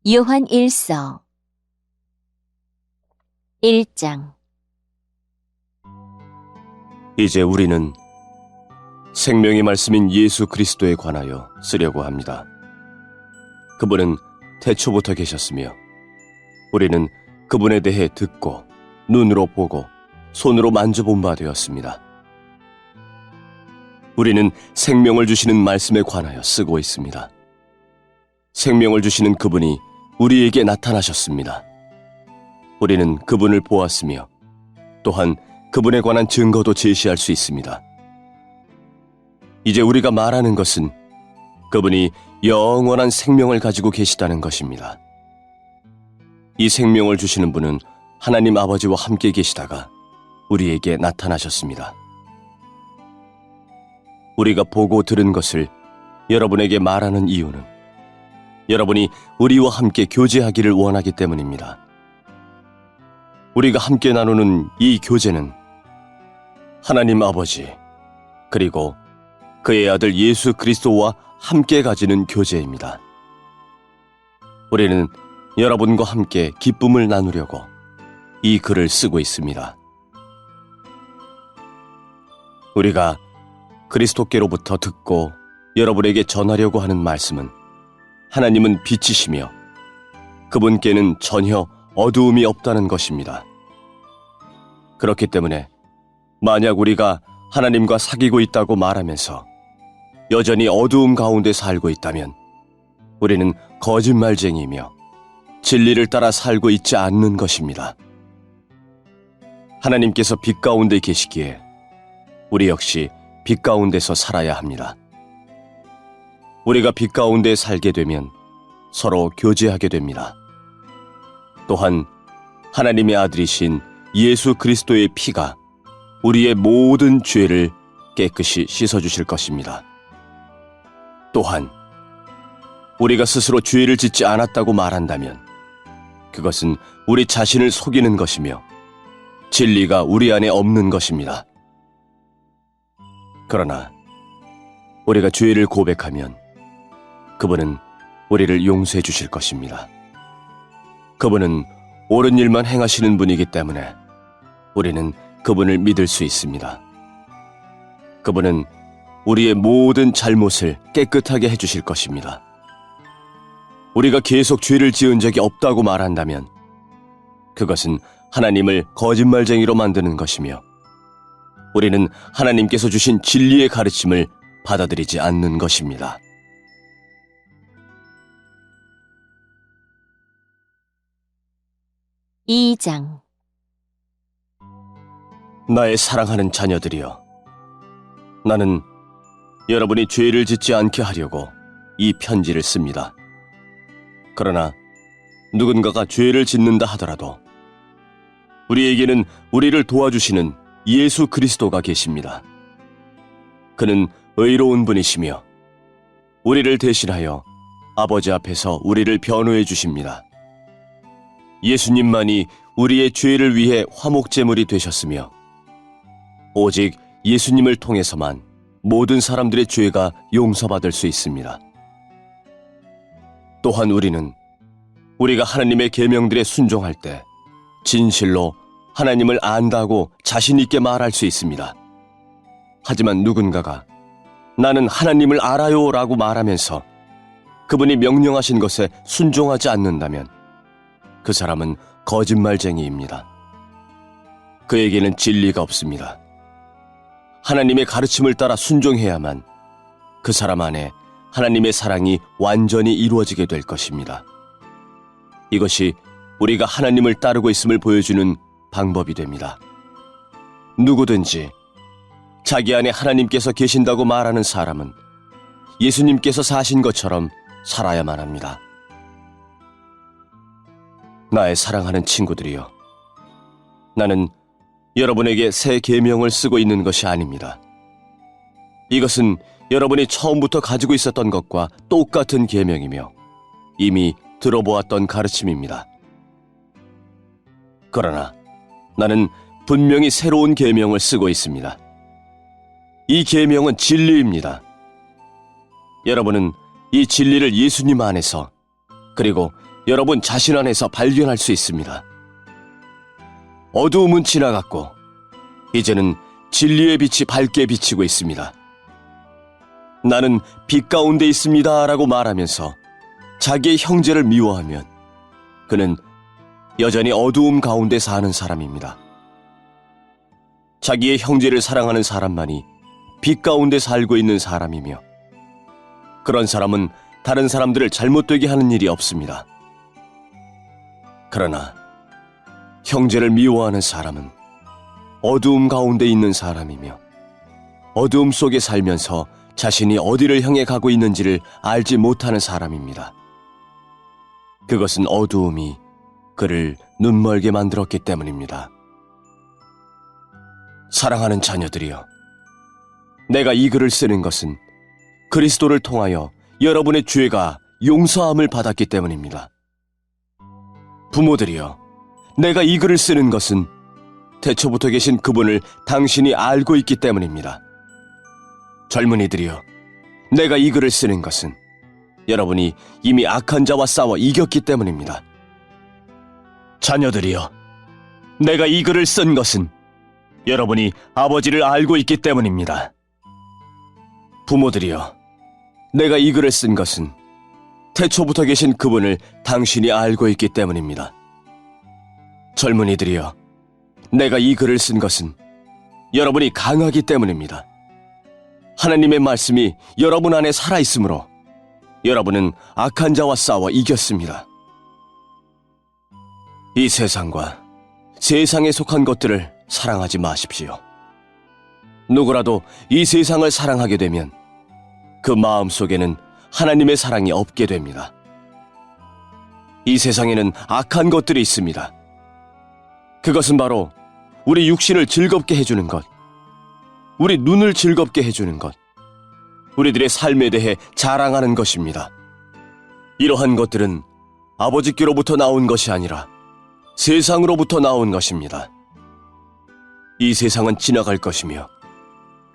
요한 1서 1장. 이제 우리는 생명의 말씀인 예수 그리스도에 관하여 쓰려고 합니다. 그분은 태초부터 계셨으며 우리는 그분에 대해 듣고 눈으로 보고 손으로 만져본 바 되었습니다. 우리는 생명을 주시는 말씀에 관하여 쓰고 있습니다. 생명을 주시는 그분이 우리에게 나타나셨습니다. 우리는 그분을 보았으며 또한 그분에 관한 증거도 제시할 수 있습니다. 이제 우리가 말하는 것은 그분이 영원한 생명을 가지고 계시다는 것입니다. 이 생명을 주시는 분은 하나님 아버지와 함께 계시다가 우리에게 나타나셨습니다. 우리가 보고 들은 것을 여러분에게 말하는 이유는 여러분이 우리와 함께 교제하기를 원하기 때문입니다. 우리가 함께 나누는 이 교제는 하나님 아버지 그리고 그의 아들 예수 그리스도와 함께 가지는 교제입니다. 우리는 여러분과 함께 기쁨을 나누려고 이 글을 쓰고 있습니다. 우리가 그리스도께로부터 듣고 여러분에게 전하려고 하는 말씀은 하나님은 빛이시며 그분께는 전혀 어두움이 없다는 것입니다. 그렇기 때문에 만약 우리가 하나님과 사귀고 있다고 말하면서 여전히 어두움 가운데 살고 있다면 우리는 거짓말쟁이이며 진리를 따라 살고 있지 않는 것입니다. 하나님께서 빛 가운데 계시기에 우리 역시 빛 가운데서 살아야 합니다. 우리가 빛 가운데 살게 되면 서로 교제하게 됩니다. 또한 하나님의 아들이신 예수 그리스도의 피가 우리의 모든 죄를 깨끗이 씻어주실 것입니다. 또한 우리가 스스로 죄를 짓지 않았다고 말한다면 그것은 우리 자신을 속이는 것이며 진리가 우리 안에 없는 것입니다. 그러나 우리가 죄를 고백하면 그분은 우리를 용서해 주실 것입니다. 그분은 옳은 일만 행하시는 분이기 때문에 우리는 그분을 믿을 수 있습니다. 그분은 우리의 모든 잘못을 깨끗하게 해주실 것입니다. 우리가 계속 죄를 지은 적이 없다고 말한다면 그것은 하나님을 거짓말쟁이로 만드는 것이며 우리는 하나님께서 주신 진리의 가르침을 받아들이지 않는 것입니다. 이 장. 나의 사랑하는 자녀들이여, 나는 여러분이 죄를 짓지 않게 하려고 이 편지를 씁니다. 그러나 누군가가 죄를 짓는다 하더라도 우리에게는 우리를 도와주시는 예수 그리스도가 계십니다. 그는 의로운 분이시며 우리를 대신하여 아버지 앞에서 우리를 변호해 주십니다. 예수님만이 우리의 죄를 위해 화목제물이 되셨으며 오직 예수님을 통해서만 모든 사람들의 죄가 용서받을 수 있습니다. 또한 우리는 우리가 하나님의 계명들에 순종할 때 진실로 하나님을 안다고 자신 있게 말할 수 있습니다. 하지만 누군가가 나는 하나님을 알아요 라고 말하면서 그분이 명령하신 것에 순종하지 않는다면 그 사람은 거짓말쟁이입니다. 그에게는 진리가 없습니다. 하나님의 가르침을 따라 순종해야만 그 사람 안에 하나님의 사랑이 완전히 이루어지게 될 것입니다. 이것이 우리가 하나님을 따르고 있음을 보여주는 방법이 됩니다. 누구든지 자기 안에 하나님께서 계신다고 말하는 사람은 예수님께서 사신 것처럼 살아야만 합니다. 나의 사랑하는 친구들이여, 나는 여러분에게 새 계명을 쓰고 있는 것이 아닙니다. 이것은 여러분이 처음부터 가지고 있었던 것과 똑같은 계명이며 이미 들어보았던 가르침입니다. 그러나 나는 분명히 새로운 계명을 쓰고 있습니다. 이 계명은 진리입니다. 여러분은 이 진리를 예수님 안에서 그리고 여러분 자신 안에서 발견할 수 있습니다. 어두움은 지나갔고 이제는 진리의 빛이 밝게 비치고 있습니다. 나는 빛 가운데 있습니다 라고 말하면서 자기의 형제를 미워하면 그는 여전히 어두움 가운데 사는 사람입니다. 자기의 형제를 사랑하는 사람만이 빛 가운데 살고 있는 사람이며 그런 사람은 다른 사람들을 잘못되게 하는 일이 없습니다. 그러나 형제를 미워하는 사람은 어두움 가운데 있는 사람이며 어두움 속에 살면서 자신이 어디를 향해 가고 있는지를 알지 못하는 사람입니다. 그것은 어두움이 그를 눈멀게 만들었기 때문입니다. 사랑하는 자녀들이여, 내가 이 글을 쓰는 것은 그리스도를 통하여 여러분의 죄가 용서함을 받았기 때문입니다. 부모들이여, 내가 이 글을 쓰는 것은 태초부터 계신 그분을 당신이 알고 있기 때문입니다. 젊은이들이여, 내가 이 글을 쓰는 것은 여러분이 이미 악한 자와 싸워 이겼기 때문입니다. 자녀들이여, 내가 이 글을 쓴 것은 여러분이 아버지를 알고 있기 때문입니다. 부모들이여, 내가 이 글을 쓴 것은 태초부터 계신 그분을 당신이 알고 있기 때문입니다. 젊은이들이여, 내가 이 글을 쓴 것은 여러분이 강하기 때문입니다. 하나님의 말씀이 여러분 안에 살아있으므로 여러분은 악한 자와 싸워 이겼습니다. 이 세상과 세상에 속한 것들을 사랑하지 마십시오. 누구라도 이 세상을 사랑하게 되면 그 마음 속에는 하나님의 사랑이 없게 됩니다. 이 세상에는 악한 것들이 있습니다. 그것은 바로 우리 육신을 즐겁게 해주는 것, 우리 눈을 즐겁게 해주는 것, 우리들의 삶에 대해 자랑하는 것입니다. 이러한 것들은 아버지께로부터 나온 것이 아니라 세상으로부터 나온 것입니다. 이 세상은 지나갈 것이며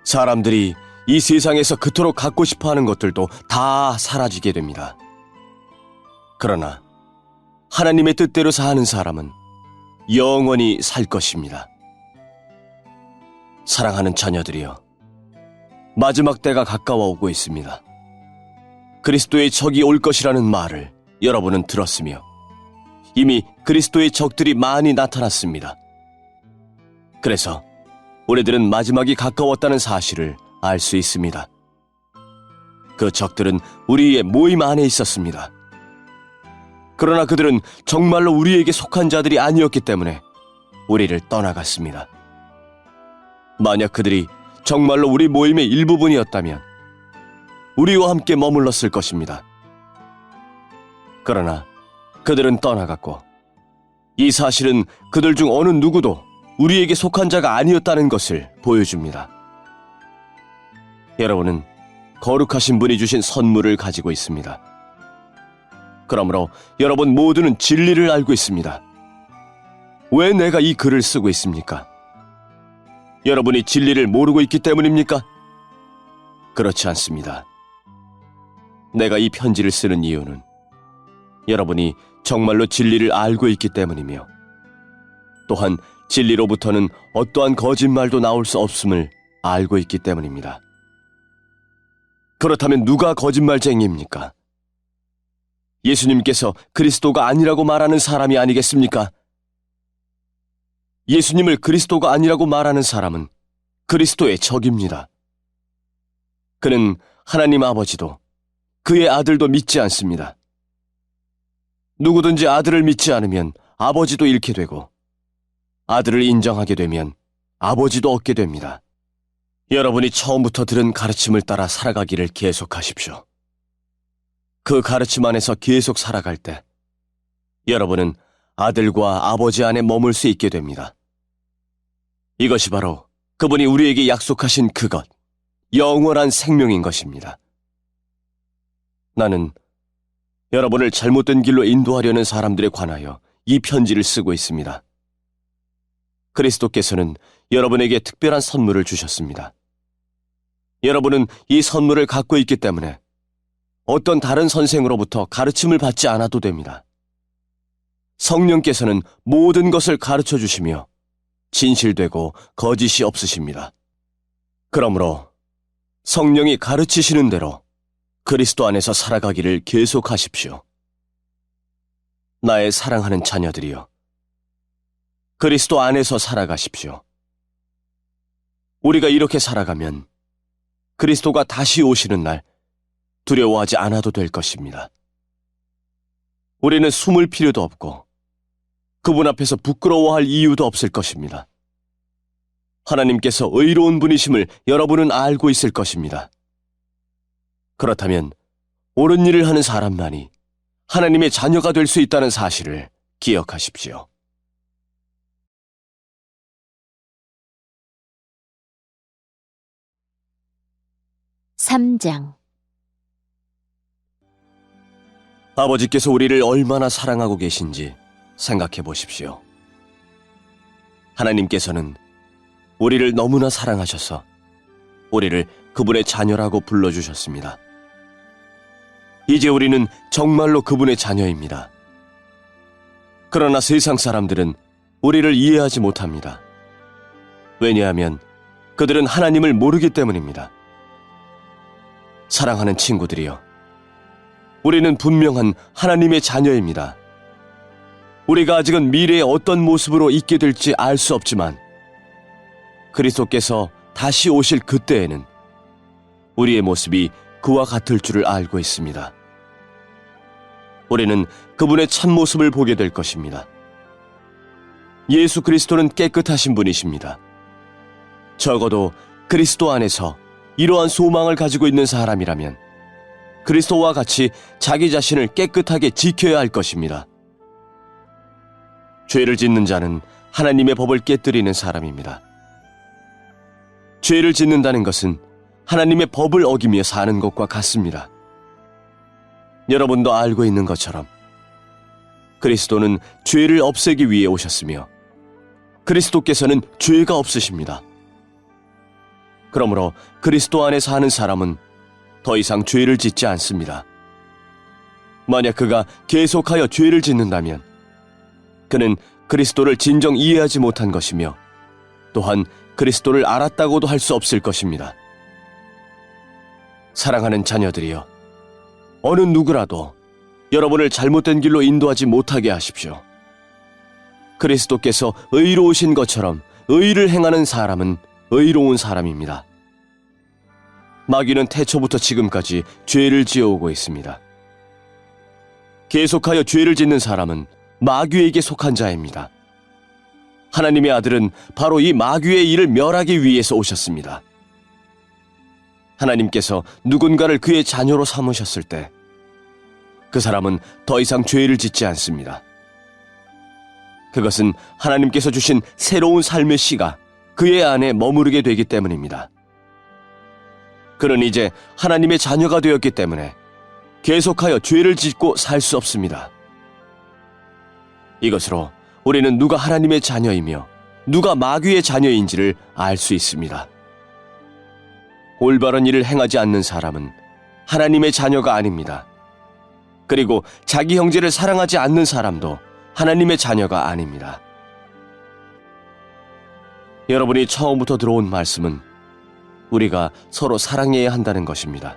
사람들이 이 세상에서 그토록 갖고 싶어하는 것들도 다 사라지게 됩니다. 그러나 하나님의 뜻대로 사는 사람은 영원히 살 것입니다. 사랑하는 자녀들이여, 마지막 때가 가까워 오고 있습니다. 그리스도의 적이 올 것이라는 말을 여러분은 들었으며 이미 그리스도의 적들이 많이 나타났습니다. 그래서 우리들은 마지막이 가까웠다는 사실을 알 수 있습니다. 그 적들은 우리의 모임 안에 있었습니다. 그러나 그들은 정말로 우리에게 속한 자들이 아니었기 때문에 우리를 떠나갔습니다. 만약 그들이 정말로 우리 모임의 일부분이었다면 우리와 함께 머물렀을 것입니다. 그러나 그들은 떠나갔고 이 사실은 그들 중 어느 누구도 우리에게 속한 자가 아니었다는 것을 보여줍니다. 여러분은 거룩하신 분이 주신 선물을 가지고 있습니다. 그러므로 여러분 모두는 진리를 알고 있습니다. 왜 내가 이 글을 쓰고 있습니까? 여러분이 진리를 모르고 있기 때문입니까? 그렇지 않습니다. 내가 이 편지를 쓰는 이유는 여러분이 정말로 진리를 알고 있기 때문이며 또한 진리로부터는 어떠한 거짓말도 나올 수 없음을 알고 있기 때문입니다. 그렇다면 누가 거짓말쟁이입니까? 예수님께서 그리스도가 아니라고 말하는 사람이 아니겠습니까? 예수님을 그리스도가 아니라고 말하는 사람은 그리스도의 적입니다. 그는 하나님 아버지도 그의 아들도 믿지 않습니다. 누구든지 아들을 믿지 않으면 아버지도 잃게 되고 아들을 인정하게 되면 아버지도 얻게 됩니다. 여러분이 처음부터 들은 가르침을 따라 살아가기를 계속하십시오. 그 가르침 안에서 계속 살아갈 때 여러분은 아들과 아버지 안에 머물 수 있게 됩니다. 이것이 바로 그분이 우리에게 약속하신 그것, 영원한 생명인 것입니다. 나는 여러분을 잘못된 길로 인도하려는 사람들에 관하여 이 편지를 쓰고 있습니다. 그리스도께서는 여러분에게 특별한 선물을 주셨습니다. 여러분은 이 선물을 갖고 있기 때문에 어떤 다른 선생으로부터 가르침을 받지 않아도 됩니다. 성령께서는 모든 것을 가르쳐 주시며 진실되고 거짓이 없으십니다. 그러므로 성령이 가르치시는 대로 그리스도 안에서 살아가기를 계속하십시오. 나의 사랑하는 자녀들이여, 그리스도 안에서 살아가십시오. 우리가 이렇게 살아가면 그리스도가 다시 오시는 날 두려워하지 않아도 될 것입니다. 우리는 숨을 필요도 없고 그분 앞에서 부끄러워할 이유도 없을 것입니다. 하나님께서 의로운 분이심을 여러분은 알고 있을 것입니다. 그렇다면 옳은 일을 하는 사람만이 하나님의 자녀가 될 수 있다는 사실을 기억하십시오. (3장) 아버지께서 우리를 얼마나 사랑하고 계신지 생각해 보십시오. 하나님께서는 우리를 너무나 사랑하셔서 우리를 그분의 자녀라고 불러주셨습니다. 이제 우리는 정말로 그분의 자녀입니다. 그러나 세상 사람들은 우리를 이해하지 못합니다. 왜냐하면 그들은 하나님을 모르기 때문입니다. 사랑하는 친구들이여, 우리는 분명한 하나님의 자녀입니다. 우리가 아직은 미래에 어떤 모습으로 있게 될지 알 수 없지만 그리스도께서 다시 오실 그때에는 우리의 모습이 그와 같을 줄을 알고 있습니다. 우리는 그분의 참모습을 보게 될 것입니다. 예수 그리스도는 깨끗하신 분이십니다. 적어도 그리스도 안에서 이러한 소망을 가지고 있는 사람이라면 그리스도와 같이 자기 자신을 깨끗하게 지켜야 할 것입니다. 죄를 짓는 자는 하나님의 법을 깨뜨리는 사람입니다. 죄를 짓는다는 것은 하나님의 법을 어기며 사는 것과 같습니다. 여러분도 알고 있는 것처럼 그리스도는 죄를 없애기 위해 오셨으며 그리스도께서는 죄가 없으십니다. 그러므로 그리스도 안에 사는 사람은 더 이상 죄를 짓지 않습니다. 만약 그가 계속하여 죄를 짓는다면 그는 그리스도를 진정 이해하지 못한 것이며 또한 그리스도를 알았다고도 할 수 없을 것입니다. 사랑하는 자녀들이여, 어느 누구라도 여러분을 잘못된 길로 인도하지 못하게 하십시오. 그리스도께서 의로우신 것처럼 의를 행하는 사람은 의로운 사람입니다. 마귀는 태초부터 지금까지 죄를 지어오고 있습니다. 계속하여 죄를 짓는 사람은 마귀에게 속한 자입니다. 하나님의 아들은 바로 이 마귀의 일을 멸하기 위해서 오셨습니다. 하나님께서 누군가를 그의 자녀로 삼으셨을 때 그 사람은 더 이상 죄를 짓지 않습니다. 그것은 하나님께서 주신 새로운 삶의 씨가 그의 안에 머무르게 되기 때문입니다. 그는 이제 하나님의 자녀가 되었기 때문에 계속하여 죄를 짓고 살 수 없습니다. 이것으로 우리는 누가 하나님의 자녀이며 누가 마귀의 자녀인지를 알 수 있습니다. 올바른 일을 행하지 않는 사람은 하나님의 자녀가 아닙니다. 그리고 자기 형제를 사랑하지 않는 사람도 하나님의 자녀가 아닙니다. 여러분이 처음부터 들어온 말씀은 우리가 서로 사랑해야 한다는 것입니다.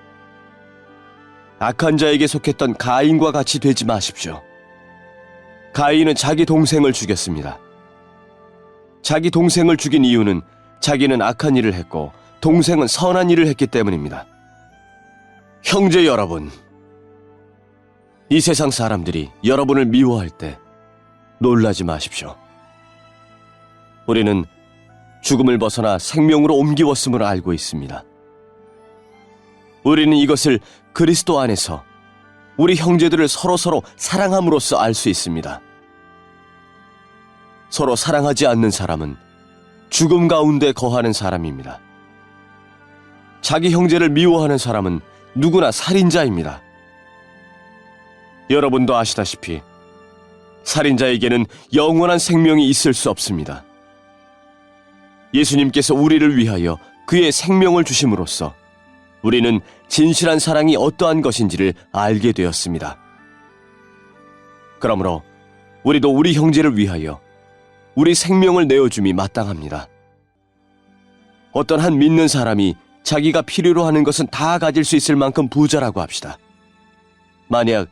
악한 자에게 속했던 가인과 같이 되지 마십시오. 가인은 자기 동생을 죽였습니다. 자기 동생을 죽인 이유는 자기는 악한 일을 했고 동생은 선한 일을 했기 때문입니다. 형제 여러분, 이 세상 사람들이 여러분을 미워할 때 놀라지 마십시오. 우리는 죽음을 벗어나 생명으로 옮기웠음을 알고 있습니다. 우리는 이것을 그리스도 안에서 우리 형제들을 서로서로 사랑함으로써 알 수 있습니다. 서로 사랑하지 않는 사람은 죽음 가운데 거하는 사람입니다. 자기 형제를 미워하는 사람은 누구나 살인자입니다. 여러분도 아시다시피 살인자에게는 영원한 생명이 있을 수 없습니다. 예수님께서 우리를 위하여 그의 생명을 주심으로써 우리는 진실한 사랑이 어떠한 것인지를 알게 되었습니다. 그러므로 우리도 우리 형제를 위하여 우리 생명을 내어줌이 마땅합니다. 어떤 한 믿는 사람이 자기가 필요로 하는 것은 다 가질 수 있을 만큼 부자라고 합시다. 만약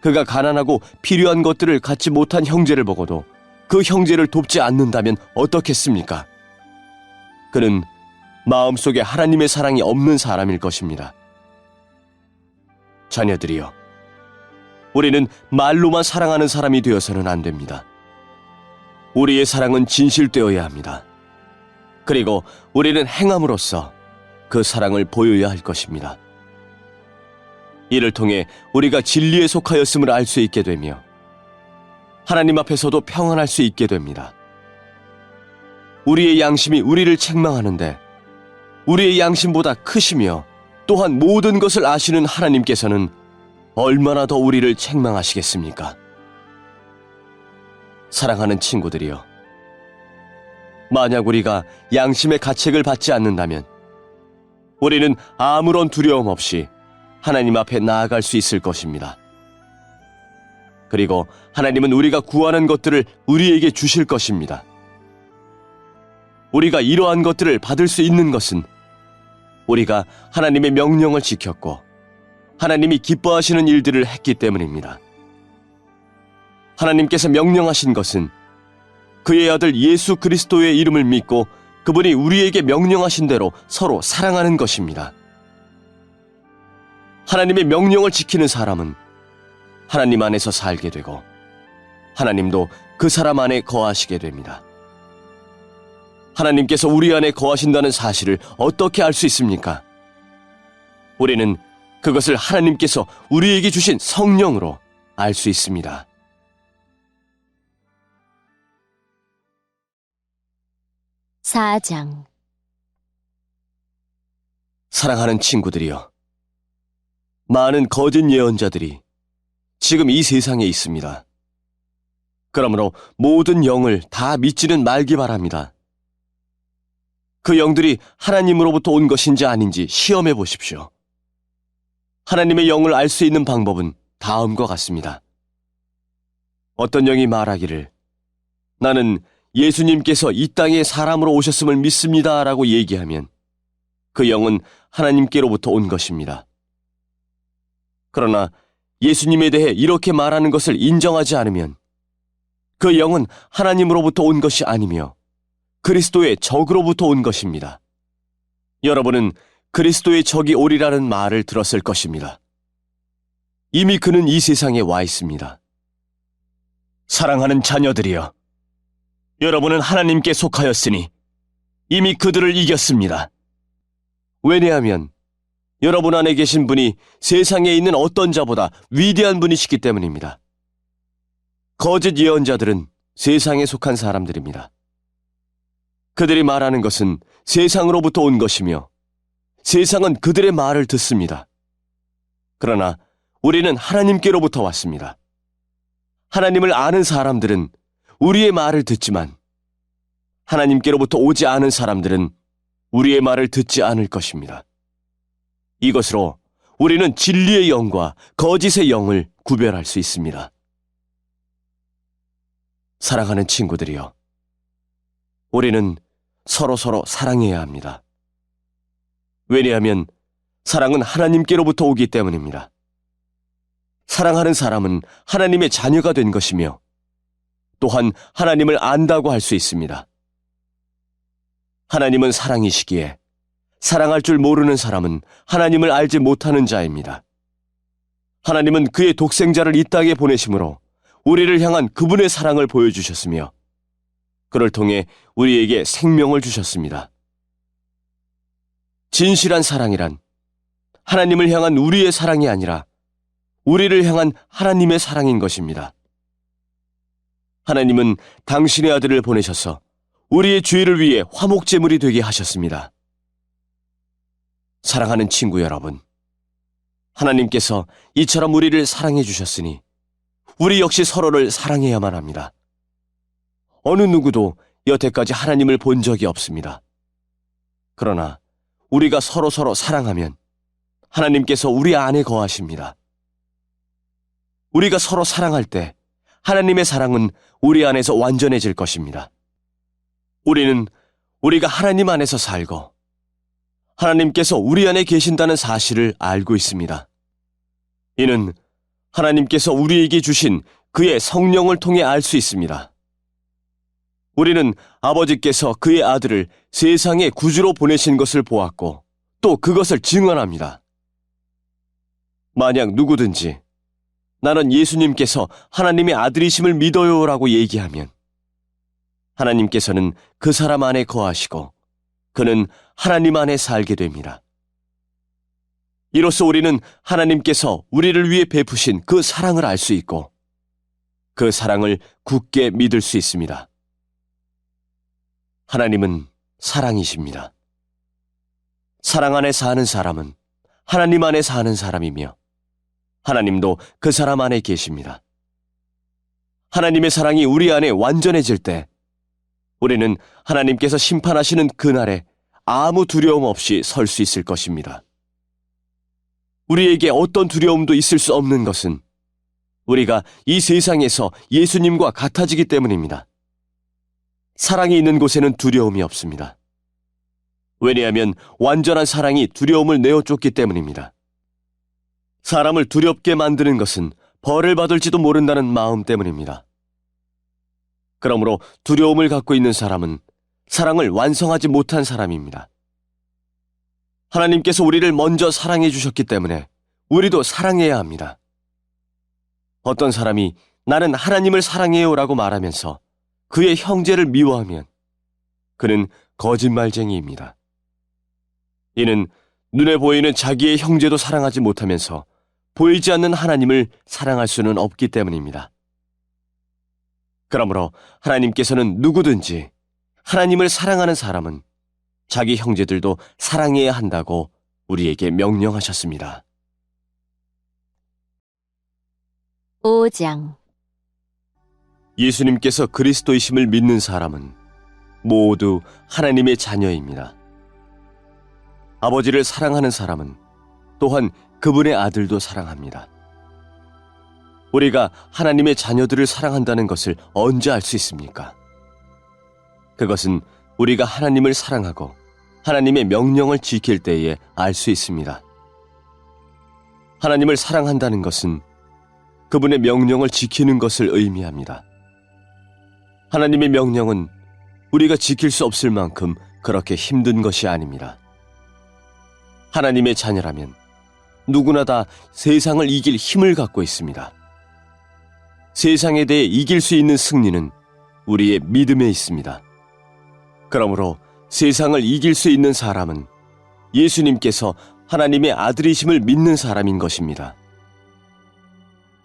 그가 가난하고 필요한 것들을 갖지 못한 형제를 보고도 그 형제를 돕지 않는다면 어떻겠습니까? 그는 마음속에 하나님의 사랑이 없는 사람일 것입니다. 자녀들이여, 우리는 말로만 사랑하는 사람이 되어서는 안 됩니다. 우리의 사랑은 진실되어야 합니다. 그리고 우리는 행함으로써 그 사랑을 보여야 할 것입니다. 이를 통해 우리가 진리에 속하였음을 알 수 있게 되며 하나님 앞에서도 평안할 수 있게 됩니다. 우리의 양심이 우리를 책망하는데 우리의 양심보다 크시며 또한 모든 것을 아시는 하나님께서는 얼마나 더 우리를 책망하시겠습니까? 사랑하는 친구들이여, 만약 우리가 양심의 가책을 받지 않는다면 우리는 아무런 두려움 없이 하나님 앞에 나아갈 수 있을 것입니다. 그리고 하나님은 우리가 구하는 것들을 우리에게 주실 것입니다. 우리가 이러한 것들을 받을 수 있는 것은 우리가 하나님의 명령을 지켰고 하나님이 기뻐하시는 일들을 했기 때문입니다. 하나님께서 명령하신 것은 그의 아들 예수 그리스도의 이름을 믿고 그분이 우리에게 명령하신 대로 서로 사랑하는 것입니다. 하나님의 명령을 지키는 사람은 하나님 안에서 살게 되고 하나님도 그 사람 안에 거하시게 됩니다. 하나님께서 우리 안에 거하신다는 사실을 어떻게 알 수 있습니까? 우리는 그것을 하나님께서 우리에게 주신 성령으로 알 수 있습니다. 사장. 사랑하는 친구들이여, 많은 거짓 예언자들이 지금 이 세상에 있습니다. 그러므로 모든 영을 다 믿지는 말기 바랍니다. 그 영들이 하나님으로부터 온 것인지 아닌지 시험해 보십시오. 하나님의 영을 알 수 있는 방법은 다음과 같습니다. 어떤 영이 말하기를 나는 예수님께서 이 땅에 사람으로 오셨음을 믿습니다 라고 얘기하면 그 영은 하나님께로부터 온 것입니다. 그러나 예수님에 대해 이렇게 말하는 것을 인정하지 않으면 그 영은 하나님으로부터 온 것이 아니며 그리스도의 적으로부터 온 것입니다. 여러분은 그리스도의 적이 오리라는 말을 들었을 것입니다. 이미 그는 이 세상에 와 있습니다. 사랑하는 자녀들이여, 여러분은 하나님께 속하였으니 이미 그들을 이겼습니다. 왜냐하면 여러분 안에 계신 분이 세상에 있는 어떤 자보다 위대한 분이시기 때문입니다. 거짓 예언자들은 세상에 속한 사람들입니다. 그들이 말하는 것은 세상으로부터 온 것이며 세상은 그들의 말을 듣습니다. 그러나 우리는 하나님께로부터 왔습니다. 하나님을 아는 사람들은 우리의 말을 듣지만 하나님께로부터 오지 않은 사람들은 우리의 말을 듣지 않을 것입니다. 이것으로 우리는 진리의 영과 거짓의 영을 구별할 수 있습니다. 사랑하는 친구들이여, 우리는 서로서로 사랑해야 합니다. 왜냐하면 사랑은 하나님께로부터 오기 때문입니다. 사랑하는 사람은 하나님의 자녀가 된 것이며 또한 하나님을 안다고 할 수 있습니다. 하나님은 사랑이시기에 사랑할 줄 모르는 사람은 하나님을 알지 못하는 자입니다. 하나님은 그의 독생자를 이 땅에 보내심으로 우리를 향한 그분의 사랑을 보여주셨으며 그를 통해 우리에게 생명을 주셨습니다. 진실한 사랑이란 하나님을 향한 우리의 사랑이 아니라 우리를 향한 하나님의 사랑인 것입니다. 하나님은 당신의 아들을 보내셔서 우리의 죄를 위해 화목제물이 되게 하셨습니다. 사랑하는 친구 여러분, 하나님께서 이처럼 우리를 사랑해 주셨으니 우리 역시 서로를 사랑해야만 합니다. 어느 누구도 여태까지 하나님을 본 적이 없습니다. 그러나 우리가 서로서로 사랑하면 하나님께서 우리 안에 거하십니다. 우리가 서로 사랑할 때 하나님의 사랑은 우리 안에서 완전해질 것입니다. 우리는 우리가 하나님 안에서 살고 하나님께서 우리 안에 계신다는 사실을 알고 있습니다. 이는 하나님께서 우리에게 주신 그의 성령을 통해 알 수 있습니다. 우리는 아버지께서 그의 아들을 세상의 구주로 보내신 것을 보았고 또 그것을 증언합니다. 만약 누구든지 나는 예수님께서 하나님의 아들이심을 믿어요라고 얘기하면 하나님께서는 그 사람 안에 거하시고 그는 하나님 안에 살게 됩니다. 이로써 우리는 하나님께서 우리를 위해 베푸신 그 사랑을 알 수 있고 그 사랑을 굳게 믿을 수 있습니다. 하나님은 사랑이십니다. 사랑 안에 사는 사람은 하나님 안에 사는 사람이며 하나님도 그 사람 안에 계십니다. 하나님의 사랑이 우리 안에 완전해질 때 우리는 하나님께서 심판하시는 그날에 아무 두려움 없이 설 수 있을 것입니다. 우리에게 어떤 두려움도 있을 수 없는 것은 우리가 이 세상에서 예수님과 같아지기 때문입니다. 사랑이 있는 곳에는 두려움이 없습니다. 왜냐하면 완전한 사랑이 두려움을 내어쫓기 때문입니다. 사람을 두렵게 만드는 것은 벌을 받을지도 모른다는 마음 때문입니다. 그러므로 두려움을 갖고 있는 사람은 사랑을 완성하지 못한 사람입니다. 하나님께서 우리를 먼저 사랑해 주셨기 때문에 우리도 사랑해야 합니다. 어떤 사람이 나는 하나님을 사랑해요라고 말하면서 그의 형제를 미워하면 그는 거짓말쟁이입니다. 이는 눈에 보이는 자기의 형제도 사랑하지 못하면서 보이지 않는 하나님을 사랑할 수는 없기 때문입니다. 그러므로 하나님께서는 누구든지 하나님을 사랑하는 사람은 자기 형제들도 사랑해야 한다고 우리에게 명령하셨습니다. 5장. 예수님께서 그리스도이심을 믿는 사람은 모두 하나님의 자녀입니다. 아버지를 사랑하는 사람은 또한 그분의 아들도 사랑합니다. 우리가 하나님의 자녀들을 사랑한다는 것을 언제 알 수 있습니까? 그것은 우리가 하나님을 사랑하고 하나님의 명령을 지킬 때에 알 수 있습니다. 하나님을 사랑한다는 것은 그분의 명령을 지키는 것을 의미합니다. 하나님의 명령은 우리가 지킬 수 없을 만큼 그렇게 힘든 것이 아닙니다. 하나님의 자녀라면 누구나 다 세상을 이길 힘을 갖고 있습니다. 세상에 대해 이길 수 있는 승리는 우리의 믿음에 있습니다. 그러므로 세상을 이길 수 있는 사람은 예수님께서 하나님의 아들이심을 믿는 사람인 것입니다.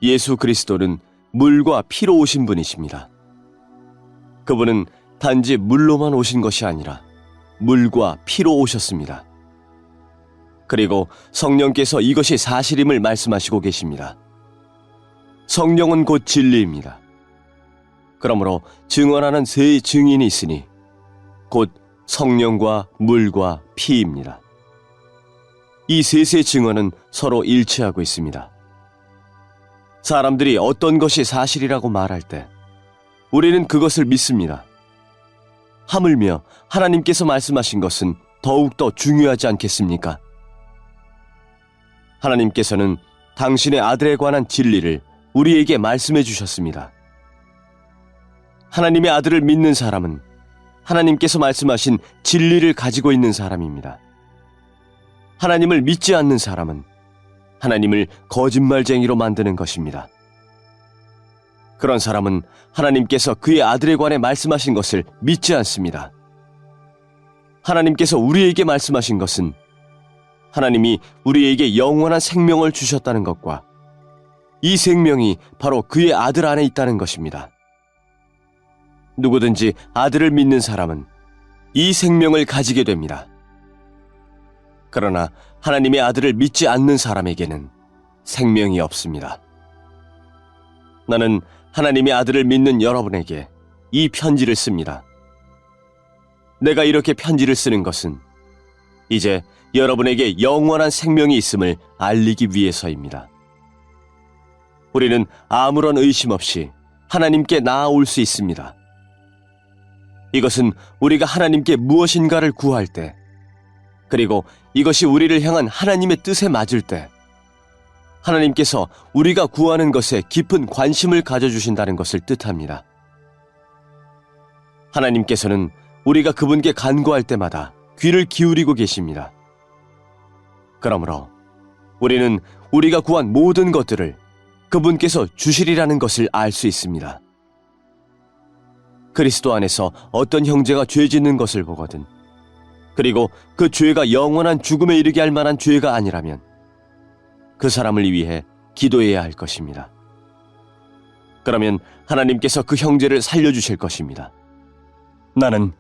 예수 그리스도는 물과 피로 오신 분이십니다. 그분은 단지 물로만 오신 것이 아니라 물과 피로 오셨습니다. 그리고 성령께서 이것이 사실임을 말씀하시고 계십니다. 성령은 곧 진리입니다. 그러므로 증언하는 세 증인이 있으니 곧 성령과 물과 피입니다. 이 셋의 증언은 서로 일치하고 있습니다. 사람들이 어떤 것이 사실이라고 말할 때 우리는 그것을 믿습니다. 하물며 하나님께서 말씀하신 것은 더욱더 중요하지 않겠습니까? 하나님께서는 당신의 아들에 관한 진리를 우리에게 말씀해 주셨습니다. 하나님의 아들을 믿는 사람은 하나님께서 말씀하신 진리를 가지고 있는 사람입니다. 하나님을 믿지 않는 사람은 하나님을 거짓말쟁이로 만드는 것입니다. 그런 사람은 하나님께서 그의 아들에 관해 말씀하신 것을 믿지 않습니다. 하나님께서 우리에게 말씀하신 것은 하나님이 우리에게 영원한 생명을 주셨다는 것과 이 생명이 바로 그의 아들 안에 있다는 것입니다. 누구든지 아들을 믿는 사람은 이 생명을 가지게 됩니다. 그러나 하나님의 아들을 믿지 않는 사람에게는 생명이 없습니다. 나는 하나님의 아들을 믿는 여러분에게 이 편지를 씁니다. 내가 이렇게 편지를 쓰는 것은 이제 여러분에게 영원한 생명이 있음을 알리기 위해서입니다. 우리는 아무런 의심 없이 하나님께 나아올 수 있습니다. 이것은 우리가 하나님께 무엇인가를 구할 때, 그리고 이것이 우리를 향한 하나님의 뜻에 맞을 때, 하나님께서 우리가 구하는 것에 깊은 관심을 가져주신다는 것을 뜻합니다. 하나님께서는 우리가 그분께 간구할 때마다 귀를 기울이고 계십니다. 그러므로 우리는 우리가 구한 모든 것들을 그분께서 주시리라는 것을 알 수 있습니다. 그리스도 안에서 어떤 형제가 죄 짓는 것을 보거든, 그리고 그 죄가 영원한 죽음에 이르게 할 만한 죄가 아니라면 그 사람을 위해 기도해야 할 것입니다. 그러면 하나님께서 그 형제를 살려주실 것입니다. 나는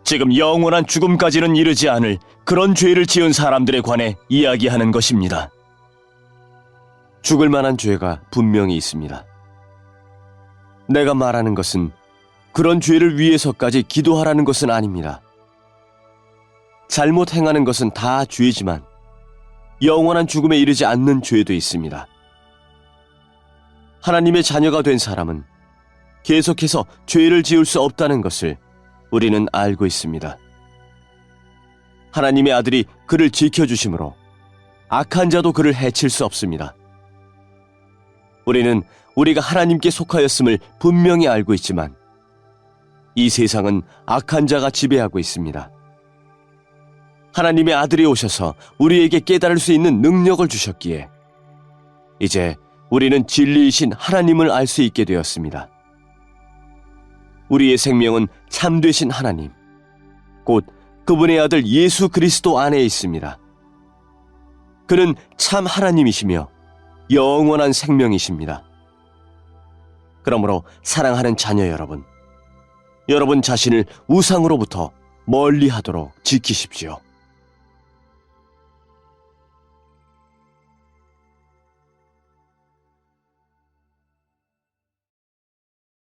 지금 영원한 죽음까지는 이르지 않을 그런 죄를 지은 사람들에 관해 이야기하는 것입니다. 죽을 만한 죄가 분명히 있습니다. 내가 말하는 것은 그런 죄를 위해서까지 기도하라는 것은 아닙니다. 잘못 행하는 것은 다 죄지만 영원한 죽음에 이르지 않는 죄도 있습니다. 하나님의 자녀가 된 사람은 계속해서 죄를 지을 수 없다는 것을 우리는 알고 있습니다. 하나님의 아들이 그를 지켜주심으로 악한 자도 그를 해칠 수 없습니다. 우리는 우리가 하나님께 속하였음을 분명히 알고 있지만 이 세상은 악한 자가 지배하고 있습니다. 하나님의 아들이 오셔서 우리에게 깨달을 수 있는 능력을 주셨기에 이제 우리는 진리이신 하나님을 알 수 있게 되었습니다. 우리의 생명은 참되신 하나님, 곧 그분의 아들 예수 그리스도 안에 있습니다. 그는 참 하나님이시며 영원한 생명이십니다. 그러므로 사랑하는 자녀 여러분, 여러분 자신을 우상으로부터 멀리하도록 지키십시오.